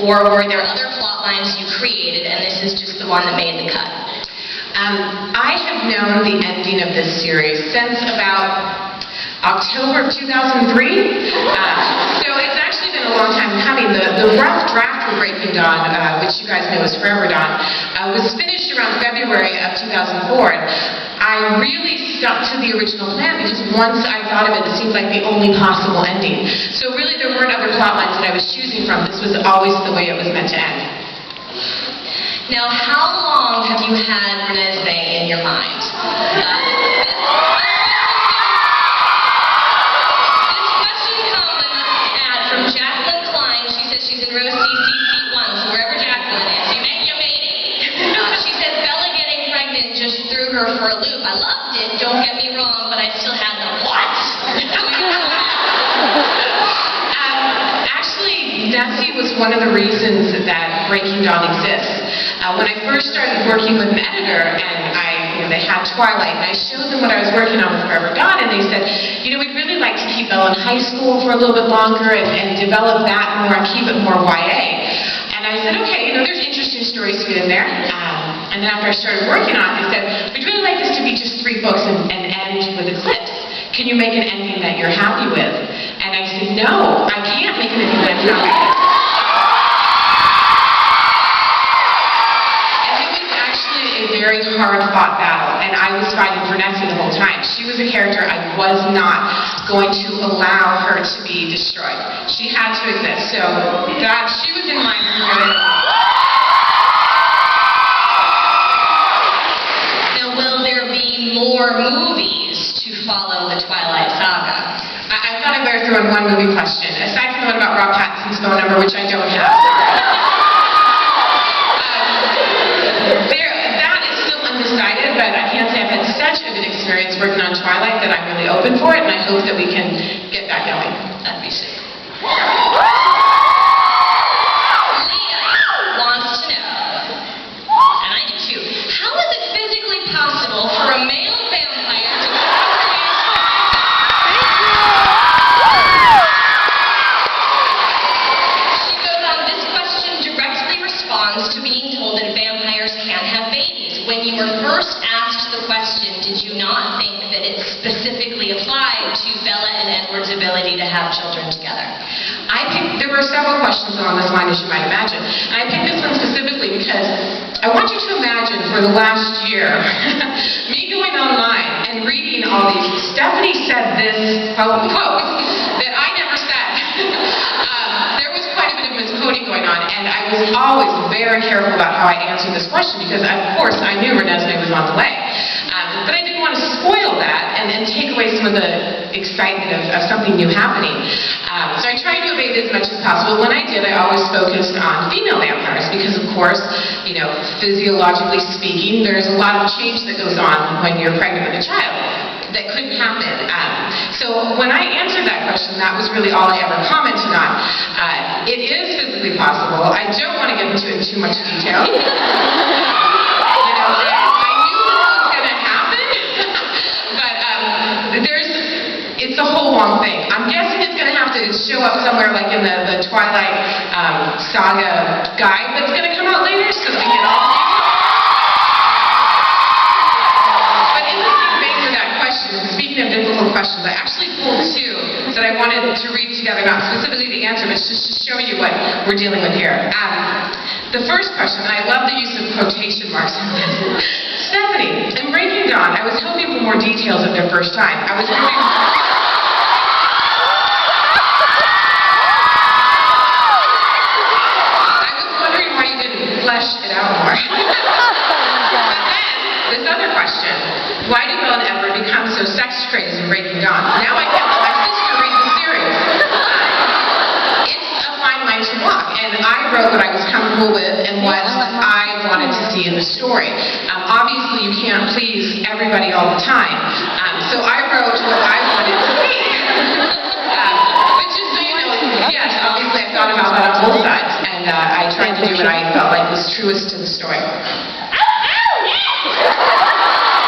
or were there other plot lines you created, and this is just the one that made the cut? I have known the ending of this series since about October of 2003. So it's actually been a long time coming. The rough draft for Breaking Dawn, which you guys know as Forever Dawn, was finished around February of 2004. And I really stuck to the original plan because once I thought of it, it seemed like the only possible ending. So really there weren't other plot lines that I was choosing from. This was always the way it was meant to end. Now, how long have you had Renesmee in your mind? This question comes from Jacqueline Klein. She says she's in row C, seat 1, so wherever Jacqueline is, you made it. She says Bella getting pregnant just threw her for a loop. I loved it, don't get me wrong, but I still had the what? Actually, Nessie was one of the reasons that Breaking Dawn exists. When I first started working with an editor, and they had Twilight, and I showed them what I was working on with Forever Dawn, and they said, we'd really like to keep Bella in high school for a little bit longer and develop that more and keep it more YA. And I said, okay, there's interesting stories to get in there. And then after I started working on it, they said, we'd really like this to be just 3 books and end with eclipse. Can you make an ending that you're happy with? And I said, no, I can't make an ending that I'm happy with. Very hard-fought battle, and I was fighting for Nessie the whole time. She was a character I was not going to allow her to be destroyed. She had to exist, so that she was in mind from good. Now, will there be more movies to follow the Twilight saga? I thought I better throw in one movie question, aside from the one about Rob Pattinson's phone number, which I don't have. But I can't say I've had such a good experience working on Twilight that I'm really open for it, and I hope that we can get that going. That'd be sick. Leah wants to know, and I do too, how is it physically possible for a male vampire to She goes on, this question directly responds to being told that vampires can't have babies. When you were first asked the question, did you not think that it specifically applied to Bella and Edward's ability to have children together? There were several questions along this line, as you might imagine. And I picked this one specifically because I want you to imagine for the last year, me going online and reading all these, Stephenie said this quote that I never said. There was quite a bit of misquoting going on, and I was always very careful about how I answered this question because, of course, I knew Renesmee was on the way. But I didn't want to spoil that and take away some of the excitement of something new happening. So I tried to evade it as much as possible. When I did, I always focused on female vampires because, of course, physiologically speaking, there's a lot of change that goes on when you're pregnant with a child that couldn't happen. So when I answered that question, that was really all I ever commented on. It is physically possible. I don't want to get into it in too much detail. It's a whole long thing. I'm guessing it's going to have to show up somewhere like in the Twilight saga guide that's going to come out later so that we can all see it. But in the same vein for that question, speaking of difficult questions, I actually pulled 2 that I wanted to read together, not specifically the answer, but just to show you what we're dealing with here. The first question, and I love the use of quotation marks on this. Stephenie, in Breaking Dawn, I was hoping for more details of their first time. I was wondering why you didn't flesh it out more. But then, this other question, why did Bella and Edward become so sex crazed in Breaking Dawn? Now I can't let my sister read the series. It's a fine line to walk, and I wrote what I was comfortable with and what I wanted to see in the story. Obviously, you can't please everybody all the time, so I wrote what I wanted to see. But just so you know, yes, obviously I thought about that on both sides, and I tried to do what I felt like was truest to the story.